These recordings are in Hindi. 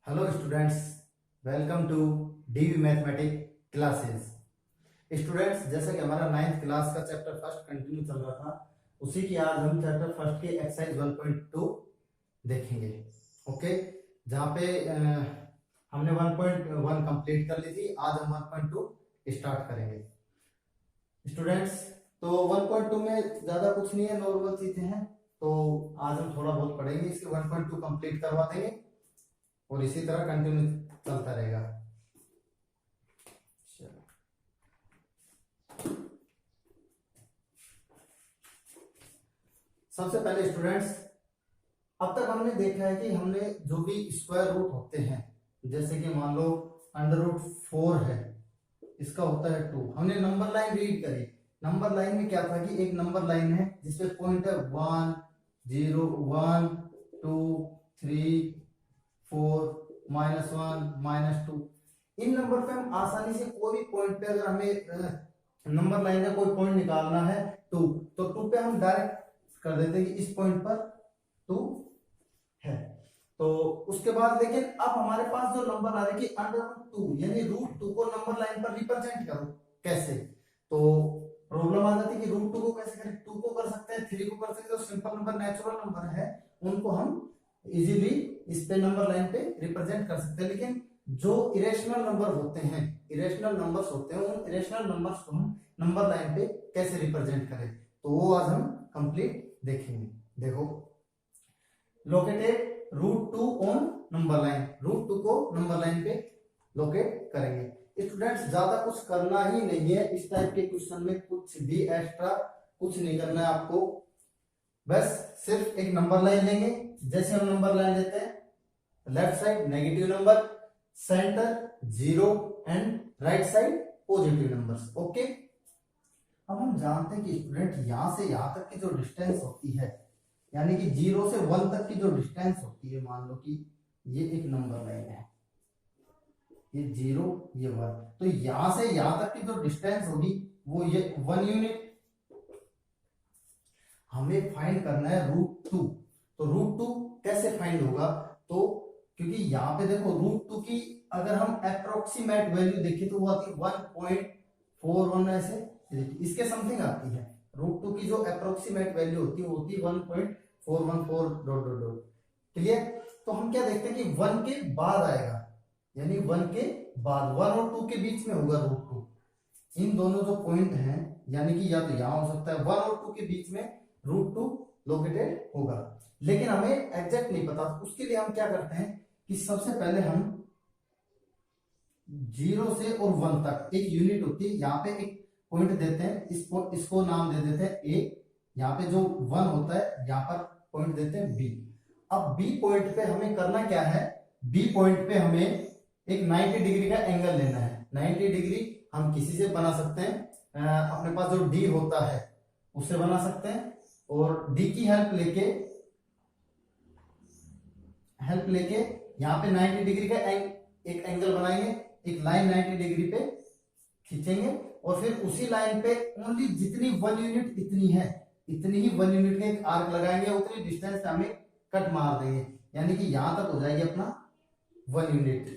Hello students, welcome to DV mathematics classes. Students, जैसा कि हमारा 9th क्लास का चैप्टर फर्स्ट कंटिन्यू चल रहा था, उसी की आज हम चैप्टर फर्स्ट के एक्सरसाइज 1.2 देखेंगे। ओके, जहाँ पे हमने 1.1 कंप्लीट कर ली थी। आज हम 1.2 स्टार्ट करेंगे। स्टूडेंट्स, तो 1.2 में ज्यादा कुछ नहीं है, नॉर्मल चीजें हैं। तो आज हम थोड़ा बहुत पढ़ेंगे, इसके 1.2 कंप्लीट करवा देंगे और इसी तरह कंटिन्यू चलता रहेगा। सबसे पहले स्टूडेंट्स, अब तक हमने देखा है कि हमने जो भी स्क्वायर रूट होते हैं, जैसे कि मान लो √4 है, इसका होता है 2। हमने नंबर लाइन रीड करी। नंबर लाइन में क्या था कि एक नंबर लाइन है जिसपे पॉइंट है 1 0 1 2 3 4 -1 -2। इन नंबर पे हम आसानी से कोई भी पॉइंट पे, अगर हमें नंबर लाइन का कोई पॉइंट निकालना है 2, तो 2 पे हम डायरेक्ट कर देते हैं कि इस पॉइंट पर 2 है। तो उसके बाद लेकिन अब हमारे पास जो नंबर आ रहा है कि √2 यानी √2 को नंबर लाइन पर रिप्रेजेंट करो। कैसे? तो प्रॉब्लम आ जाती है कि √2 को कैसे करें। 2 को कर सकते हैं, 3 को कर सकते हैं। जो सिंपल नंबर, नेचुरल नंबर है, उनको हम इजीली इस पे नंबर लाइन पे रिप्रेजेंट कर सकते हैं। लेकिन जो इरेशनल नंबर होते हैं, इरेशनल नंबर्स होते हैं, उन इरेशनल नंबर्स को हम नंबर लाइन पे कैसे रिप्रेजेंट करें, तो वो आज हम कंप्लीट देखेंगे। देखो, लोकेटेड √2 ऑन नंबर लाइन। √2 को नंबर लाइन पे लोकेट करेंगे। स्टूडेंट्स, ज्यादा कुछ करना ही नहीं है इस टाइप के क्वेश्चन में, कुछ भी एक्स्ट्रा कुछ नहीं करना है आपको। बस सिर्फ एक नंबर लाइन लेंगे। जैसे हम नंबर लाइन लेते हैं, left side negative number, centre 0 and right side positive numbers. Okay, अब हम जानते हैं कि स्टूडेंट यहां से यहां तक की जो डिस्टेंस होती है, यानी कि 0 से 1 तक की जो डिस्टेंस होती है, मान लो कि ये एक नंबर लाइन है, ये 0 ये 1, तो यहां से यहां तक की जो डिस्टेंस होगी वो ये 1 यूनिट। हमें फाइंड करना है √2। तो √2 कैसे फाइंड होगा? तो क्योंकि यहाँ पे देखो √2 की अगर हम अप्रोक्सीमेट वैल्यू देखें तो वो आती है 1.41 ऐसे, इसके समथिंग आती है। √2 की जो अप्रोक्सीमेट वैल्यू होती है वो होती है 1.414 डॉट डॉट डॉट। क्लियर? तो हम क्या देखते हैं कि 1 के बाद आएगा, यानी 1 के बाद 1 और 2 के बीच में होगा √2। इन दोनों जो पॉइंट हैं, यानी कि या तो यहां हो सकता है 1 और 2 के बीच में √2 लोकेटेड होगा। लेकिन हमें एग्जैक्ट नहीं पता, उसके लिए हम क्या करते हैं कि सबसे पहले हम 0 से और 1 तक एक यूनिट होती है, यहाँ पे एक पॉइंट देते हैं, इसको नाम दे देते हैं ए। यहाँ पे जो 1 होता है यहाँ पर पॉइंट देते हैं बी। अब बी पॉइंट पे हमें करना क्या है? बी पॉइंट पे हमें एक 90 डिग्री का एंगल लेना है। 90 डिग्री हम किसी से बना सकते हैं, अपने पास जो डी होता है उससे बना सकते हैं, और डी की हेल्प लेके यहाँ पे 90 डिग्री का एक एंगल बनाएंगे, एक लाइन 90 डिग्री पे खींचेंगे, और फिर उसी लाइन पे ओनली जितनी 1 यूनिट इतनी है, इतनी ही 1 यूनिट का एक आर्क लगाएंगे, उतनी डिस्टेंस पे हमें कट मार देंगे, यानी कि यहां तक हो जाएगी अपना 1 यूनिट।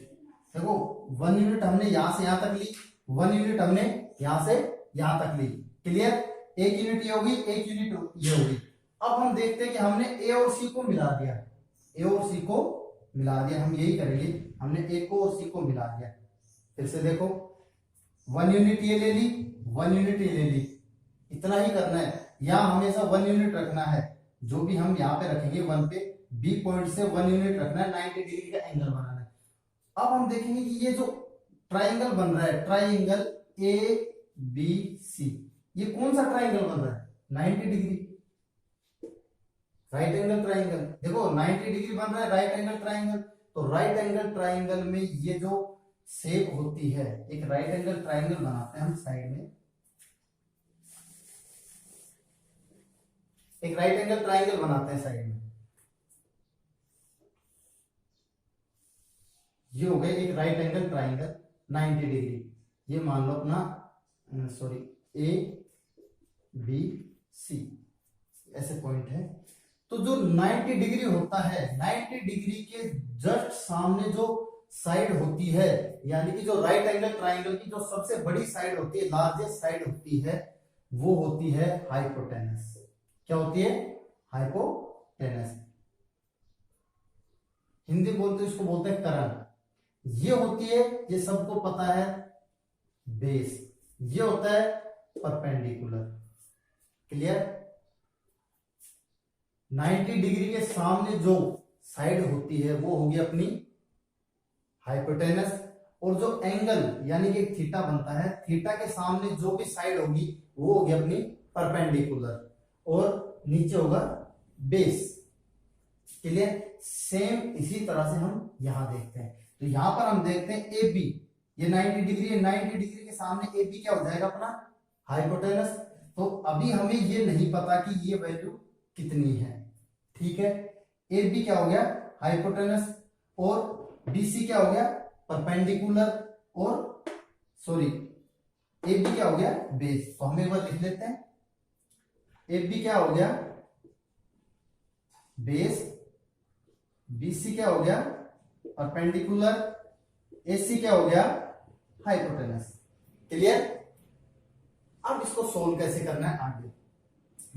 देखो 1 यूनिट हमने यहां से यहां तक ली, 1 यूनिट हमने यहां से यहां तक ली। क्लियर? एक यूनिट ये होगी, एक यूनिट ये होगी। अब हम देखते हैं कि हमने ए और सी को मिला दिया, ए और सी को मिला दिया। हम यही करेंगे, हमने ए को और सी को मिला दिया। फिर से देखो, 1 यूनिट ये ले ली, 1 यूनिट ये ले ली, इतना ही करना है। यहाँ हमेशा 1 यूनिट रखना है, जो भी हम यहाँ पे रखेंगे 1 पे, बी पॉइंट से 1 यूनिट रखना है, 90 डिग्री का एंगल बनाना है। अब हम देखेंगे कि ये जो ट्राइंगल बन रहा है, ट्राइंगल ABC, ये कौन सा ट्राइंगल बन रहा है? 90 डिग्री, राइट एंगल ट्राइंगल। देखो 90 डिग्री बन रहा है राइट एंगल ट्राइंगल। तो राइट एंगल ट्राइंगल में ये जो शेप होती है, एक राइट एंगल ट्राइंगल बनाते हैं हम साइड में, एक राइट एंगल ट्राइंगल बनाते हैं साइड में। ये हो गया एक राइट एंगल ट्राइंगल 90 डिग्री। ये मान लो अपना सॉरी ABC ऐसे पॉइंट है। तो जो 90 डिग्री होता है, 90 डिग्री के जस्ट सामने जो साइड होती है, यानी कि जो राइट एंगल ट्राइंगल की जो सबसे बड़ी साइड होती है, लार्जेस्ट साइड होती है, वो होती है हाइपोटेनस। क्या होती है? हाइपोटेनस। हिंदी बोलते इसको बोलते हैं करण। ये होती है, ये सबको पता है, बेस। ये होता है परपेंडिकुलर। क्लियर? 90 डिग्री के सामने जो साइड होती है वो होगी अपनी हाइपोटेनस, और जो एंगल यानी कि थीटा बनता है, थीटा के सामने जो भी साइड होगी वो होगी अपनी परपेंडिकुलर, और नीचे होगा बेस। क्लियर? सेम इसी तरह से हम यहां देखते हैं। तो यहां पर हम देखते हैं ए बी, ये 90 डिग्री है, 90 डिग्री के सामने ए बी क्या हो जाएगा? अपना हाइपोटेनस। तो अभी हमें ये नहीं पता कि ये वैल्यू कितनी है, ठीक है? ए बी क्या हो गया? हाइपोटेनस, और बीसी क्या हो गया? परपेंडिकुलर, और सॉरी ए बी क्या हो गया? बेस। तो हम एक बार लिख लेते हैं, ए बी क्या हो गया? बेस, बीसी क्या हो गया? परपेंडिकुलर, एसी क्या हो गया? हाइपोटेनस। क्लियर? अब इसको सोल्व कैसे करना है आगे?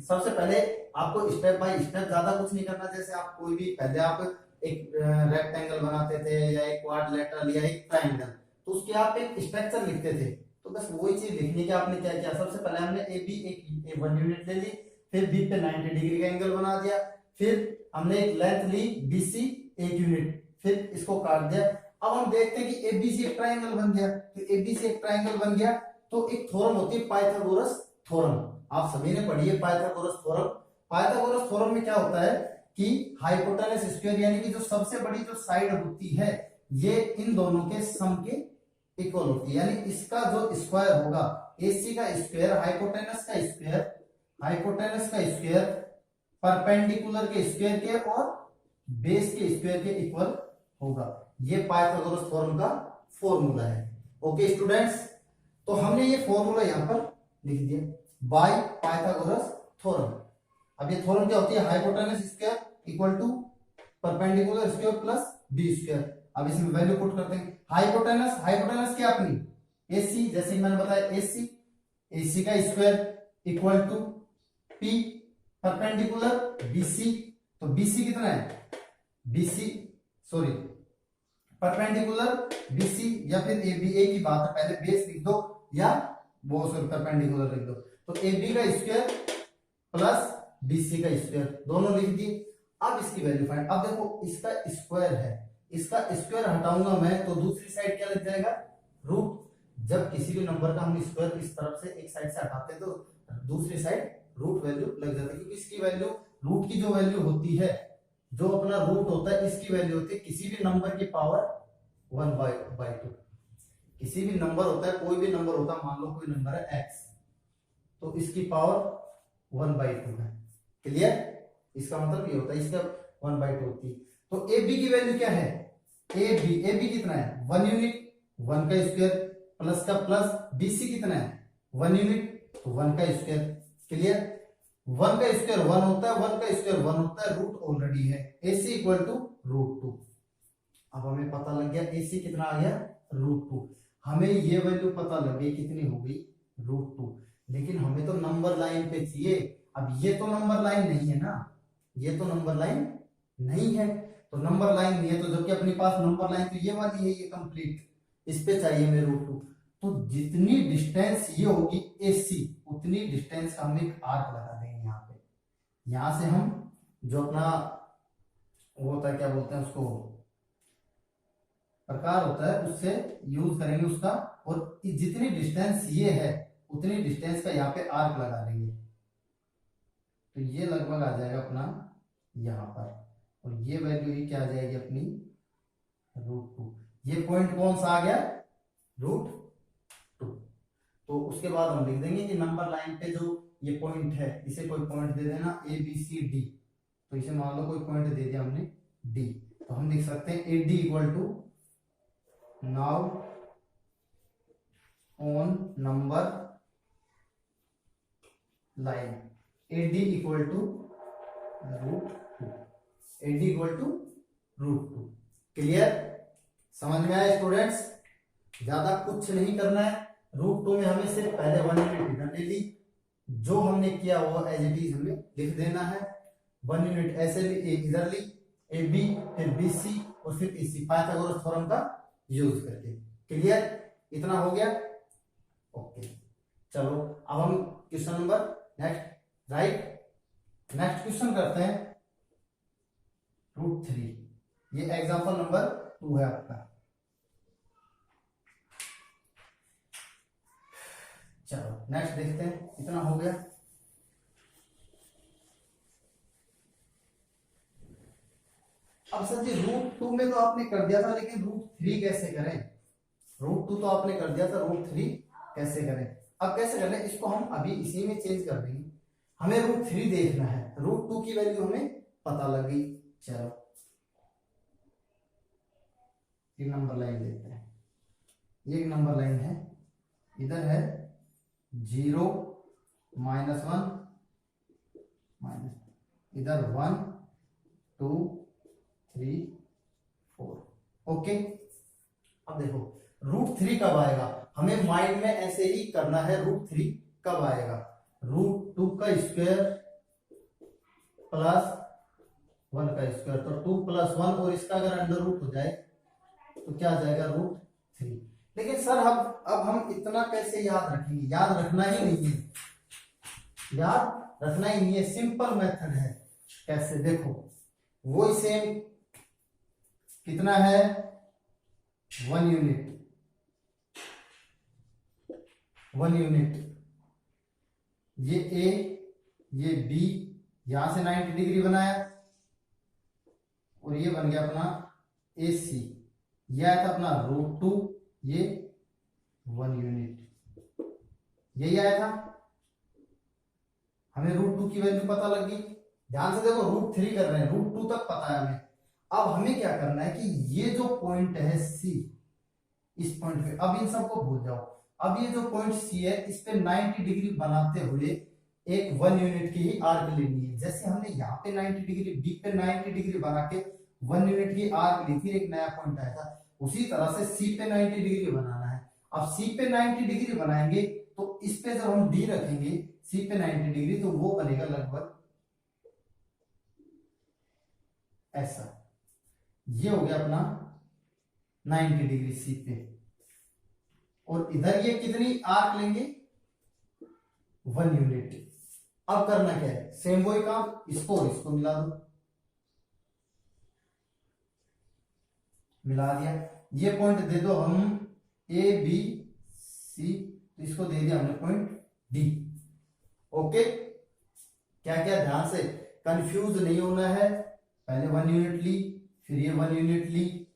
सबसे पहले आपको स्टेप बाय स्टेप, ज्यादा कुछ नहीं करना। जैसे आप कोई भी, पहले आप एक रेक्टेंगल बनाते थे या एक क्वाड्रिलेटरल या एक ट्राइंगल, तो उसके आप एक स्ट्रक्चर लिखते थे। तो बस वही चीज लिखने की आपने क्या किया, सबसे पहले हमने ए बी एक 1 यूनिट ले ली, फिर बी पे 90 डिग्री का एंगल बना दिया, फिर हमने एक लेंथ ली बीसी 1 यूनिट, फिर इसको काट दिया। अब हम देखते हैं कि एबीसी एक ट्राइंगल बन गया। तो एबीसी एक ट्राइंगल बन गया, तो एक थ्योरम होती है पाइथागोरस थ्योरम। आप सभी ने पढ़ी है पाइथागोरस थ्योरम। पाइथागोरस थ्योरम में क्या होता है कि हाइपोटेनस स्क्वायर, यानी कि जो सबसे बड़ी जो साइड होती है, ये इन दोनों के सम के इक्वल होती है। यानी इसका जो स्क्वायर होगा, एसी का स्क्वायर हाइपोटेनस का स्क्वायर, हाइपोटेनस का स्क्वायर परपेंडिकुलर के स्क्वायर के और बेस के स्क्वायर के इक्वल होगा। ये पाइथागोरस थ्योरम का फॉर्मूला है। ओके स्टूडेंट्स, तो हमने ये फॉर्मूला यहां पर लिख दिया बाय पाइथागोरस थ्योरम। अब ये थ्योरम क्या होती है? Hypotenuse square equal to perpendicular square plus B square. अब इसमें वैल्यू पुट करते हैं। हाइपोटेनस, हाइपोटेनस क्या अपनी एसी, जैसे मैंने बताया एसी, एसी का square equal to P perpendicular BC. तो बीसी कितना है? बीसी सॉरी परपेंडिकुलर बीसी, या फिर ए बी, ए की बात है, पहले बेस लिख दो या वो सॉरी परपेंडिकुलर लिख दो। तो ए बी का स्क्वायर प्लस बीसी का स्क्वायर, दोनों लिख दिए। अब इसकी वैल्यू फाइंड। अब देखो इसका स्क्वायर है, इसका स्क्वायर हटाऊंगा मैं तो दूसरी साइड क्या लग जाएगा? रूट। जब किसी भी नंबर का हम स्क्वायर इस तरफ से एक साइड से हटाते हैं तो दूसरी साइड रूट वैल्यू लग जाती है, क्योंकि इसकी वैल्यू, रूट की जो वैल्यू होती है, जो अपना रूट होता है, इसकी वैल्यू होती है किसी भी नंबर की पावर 1/2। किसी भी नंबर होता है, कोई भी नंबर होता है, मान लो कोई नंबर है x, तो इसकी पावर 1/2 है। क्लियर? इसका मतलब ये होता है इसका 1/2 होती है। तो ए बी की वैल्यू क्या है? ए बी कितना है? 1 यूनिट, 1 का स्क्वायर प्लस का प्लस, बीसी कितना है? 1 यूनिट, तो 1 का स्क्वायर। क्लियर? 1 का स्क्वायर 1 होता है, 1 का स्क्वायर 1 होता है, रूट ऑलरेडी है, एसी इक्वल टू √2। अब हमें पता लग गया एसी कितना आ गया? √2। हमें ये वैल्यू पता लग गई कितनी हो गई? √2। लेकिन हमें तो नंबर लाइन पे चाहिए। अब ये तो नंबर लाइन नहीं है ना, ये तो नंबर लाइन नहीं है। तो नंबर लाइन नहीं है, तो जबकि अपने पास नंबर लाइन तो ये वाली है, ये कंप्लीट, इस पे चाहिए हमें √2। तो जितनी डिस्टेंस ये होगी एसी, उतनी डिस्टेंस का हम एक आर्क लगा देंगे यहाँ पे। यहां से हम जो अपना वो होता है, क्या बोलते हैं उसको, प्रकार होता है, उससे यूज करेंगे उसका, और जितनी डिस्टेंस ये है उतनी डिस्टेंस का यहाँ पे आर्क लगा देंगे। तो ये लगभग आ जाएगा अपना यहाँ पर, और ये वैल्यू ही क्या आ जाएगी अपनी? √2। ये पॉइंट कौन सा आ गया? √2। तो उसके बाद हम लिख देंगे कि नंबर लाइन पे जो ये पॉइंट है, इसे कोई पॉइंट दे देना ए बी सी डी। तो इसे मान लो कोई पॉइंट दे दिया हमने डी, तो हम लिख सकते हैं A D equal to, now on number line, A D equal to √2। AD equal to √2। Clear? समझ में आया स्टूडेंट्स? ज्यादा कुछ नहीं करना है। √2 में हमें सिर्फ पहले 1 यूनिट इधर ले ली, जो हमने किया वो एज इट इज हमें लिख देना है। 1 यूनिट ऐसे ली, इधर ली AB, फिर BC और फिर EC, पाइथागोरस थ्योरम का यूज करके। क्लियर? इतना हो गया? ओके, चलो अब हम question number next right next question करते हैं। √3, ये एग्जांपल नंबर 2 है आपका। चलो नेक्स्ट देखते हैं। इतना हो गया। अब सर जी √2 में तो आपने कर दिया था, लेकिन √3 कैसे करें? √2 तो आपने कर दिया था, √3 कैसे करें? अब कैसे करें इसको? हम अभी इसी में चेंज कर देंगे। हमें √3 देखना है, √2 की वैल्यू हमें पता लग गई। चलो 3 नंबर लाइन लेते हैं। ये एक नंबर लाइन है, इधर है 0 -1 इधर 1 2 3 4। ओके, अब देखो √3 कब आएगा? हमें माइंड में ऐसे ही करना है। √3 कब आएगा? √2 का स्क्वायर प्लस 1 का स्क्वायर, तो 2 + 1 और इसका अगर अंडर रूट हो जाए तो क्या आ जाएगा? √3। लेकिन सर अब हम इतना कैसे याद रखेंगे? याद रखना ही नहीं है, याद रखना ही नहीं है। सिंपल मेथड है। कैसे? देखो वो सेम कितना है? 1 यूनिट, 1 यूनिट। ये A, ये B, यहां से 90 डिग्री बनाया और ये बन गया अपना AC। यह आया था अपना √2, ये 1 यूनिट, यही आया था। हमें √2 की वैल्यू पता लग गई। ध्यान से देखो, √3 कर रहे हैं, √2 तक पता है हमें। अब हमें क्या करना है कि ये जो पॉइंट है C, इस पॉइंट पे, अब इन सबको भूल जाओ। अब ये जो पॉइंट C है, इस पे 90 डिग्री बनाते हुए एक 1 यूनिट की ही आर्क लेनी है। जैसे हमने यहाँ पे 90 डिग्री, B पे 90 डिग्री बना के 1 यूनिट की आर्क ली थी, एक नया पॉइंट आया था। उसी तरह से C पे 90 डिग्री बनाना है। अब C पे 90 डिग्री बनाएंगे तो इस पे जब हम D रखेंगे C पे 90 डिग्री, तो वो बनेगा लगभग ऐसा। ये हो गया अपना 90 डिग्री C पे, और इधर ये कितनी आर्क लेंगे? 1 यूनिट। अब करना क्या है? सेम वही काम, इसको और इसको मिला दो। मिला दिया। ये पॉइंट दे दो हम A B C, तो इसको दे दिया हमने पॉइंट D। ओके, क्या क्या? ध्यान से, कंफ्यूज नहीं होना है। पहले 1 यूनिट ली, फिर ये 1 यूनिट ली।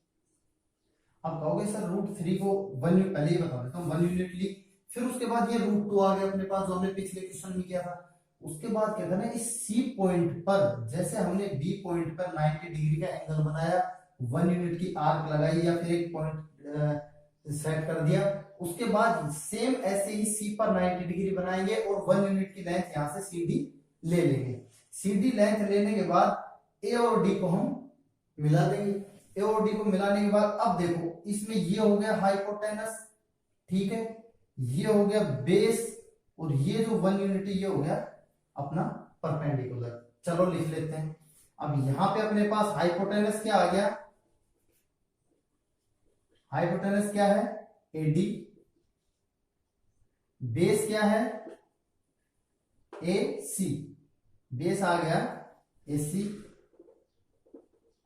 अब कहोगे सर √3 को 1 यूनिट, पहले ही बता देता हूँ, 1 यूनिट ली, फिर उसके बाद ये √2 आ गया अपने पास, जो हमने पिछले क्वेश्चन में किया था। उसके बाद क्या करना है? इस C पॉइंट पर, जैसे हमने B पॉइंट पर 90 डिग्री का एंगल बनाया, 1 यूनिट की आर्क लगाई या फिर एक पॉइंट सेट कर दिया, उसके बाद सेम ऐसे ही C पर 90 डिग्री बनाएंगे और 1 यूनिट की लेंथ यहां से CD ले लेंगे। CD लेंथ लेने के बाद A और D को हम मिला देंगे। A और D को मिलाने के बाद अब देखो, इसमें ये हो गया हाइपोटेनस, ठीक है, ये हो गया बेस, और ये जो 1 यूनिट ये हो गया अपना परपेंडिकुलर। चलो लिख लेते हैं। अब यहां पे अपने पास हाइपोटेनस क्या आ गया? हाइपोटेनस क्या है? AD। बेस क्या है? AC। बेस आ गया AC,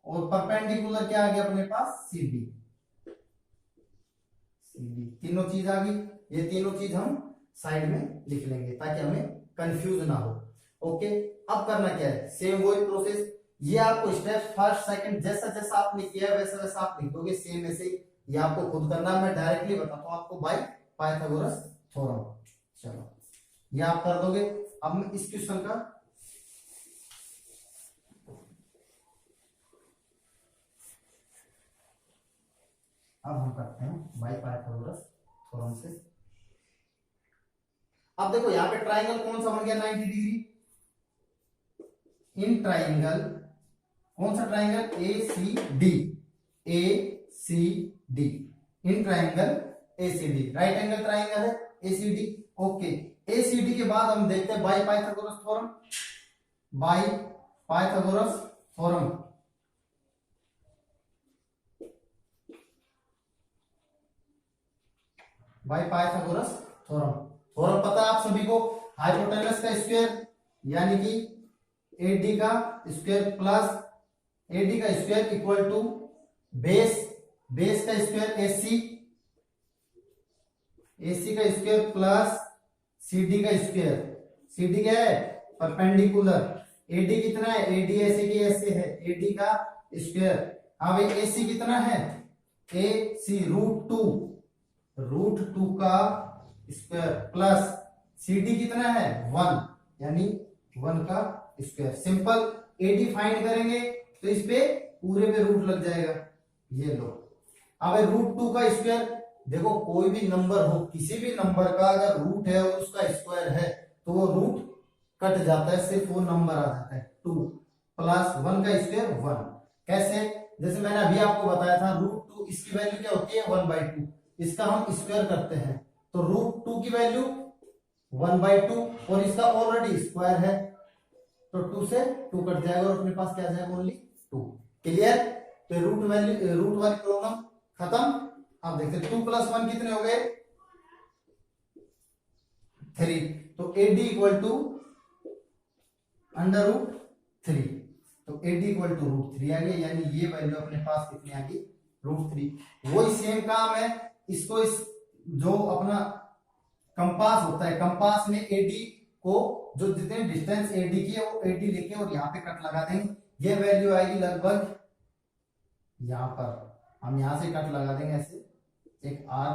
और परपेंडिकुलर क्या आ गया अपने पास? CD। तीनों चीज आ गई। ये तीनों चीज हम साइड में लिख लेंगे ताकि हमें कंफ्यूज ना हो। ओके, अब करना क्या है? सेम वही प्रोसेस। ये आपको स्टेप फर्स्ट सेकंड जैसा जैसा आपने किया वैसा वैसा आप लिख दोगे, सेम ऐसे ही। ये आपको खुद करना है, मैं डायरेक्टली बताता हूं आपको बाय पाइथागोरस थ्योरम। चलो ये आप कर दोगे। अब मैं इस क्वेश्चन का अब हम करते हैं बाय पाइथागोरस थ्योरम से। अब देखो यहाँ पे ट्राइंगल कौन सा बन गया? 90 डिग्री। इन ट्राइंगल कौन सा triangle? A C D, A C D, in triangle A C D, right angle triangle है A C D. Okay, A C D के बाद हम देखते हैं by Pythagoras theorem, by Pythagoras theorem. By Pythagoras theorem, theorem पता है आप सभी को, हाइपोटेनस का स्क्वायर यानी कि एडी का स्क्वायर प्लस एडी का square equal to base, base का स्क्वायर एसी, एसी का स्क्वायर प्लस सीडी का स्क्वायर, सीडी क्या है? परपेंडिकुलर। एडी कितना है? एडी ऐसे की ऐसे है, एडी का स्क्वायर। हाँ भाई, एसी कितना है? A C root two, root two का स्क्वायर प्लस सीडी कितना है? 1, यानी 1 का स्क्वायर। सिंपल, एडी फाइंड करेंगे तो इस पे पूरे पे रूट लग जाएगा, ये लो। अब रूट टू का स्क्वायर, देखो कोई भी नंबर हो, किसी भी नंबर का अगर रूट है और उसका स्क्वायर है तो वो रूट कट जाता है, सिर्फ वो नंबर आ जाता है। 2 प्लस 1 का स्क्वायर 1। कैसे? जैसे मैंने अभी आपको बताया था, रूट 2 इसकी वैल्यू क्या होती है? 1/2। इसका हम स्क्वायर करते हैं तो रूट 2 की वैल्यू 1/2, और इसका ऑलरेडी स्क्वायर है तो 2 से 2 कट जाएगा और अपने पास क्या आ जाएगा? ओनली 2। क्लियर? तो रूट वैल्यू, रूट वाली प्रॉब्लम खत्म। अब देखते हैं 2 प्लस 1 कितने हो गए? 3। तो AD equal to under root 3, तो एडी इक्वल टू रूट 3 आ गया, यानी ये वैल्यू अपने पास कितनी आ गई? रूट 3। वही सेम काम है, इसको इस जो अपना कंपास होता है, कंपास में एडी को जो जितने डिस्टेंस एडी की है वो एडी लेके और यहाँ पे कट लगा देंगे, ये वैल्यू आएगी लगभग यहाँ पर। हम यहाँ से कट लगा देंगे ऐसे, एक आर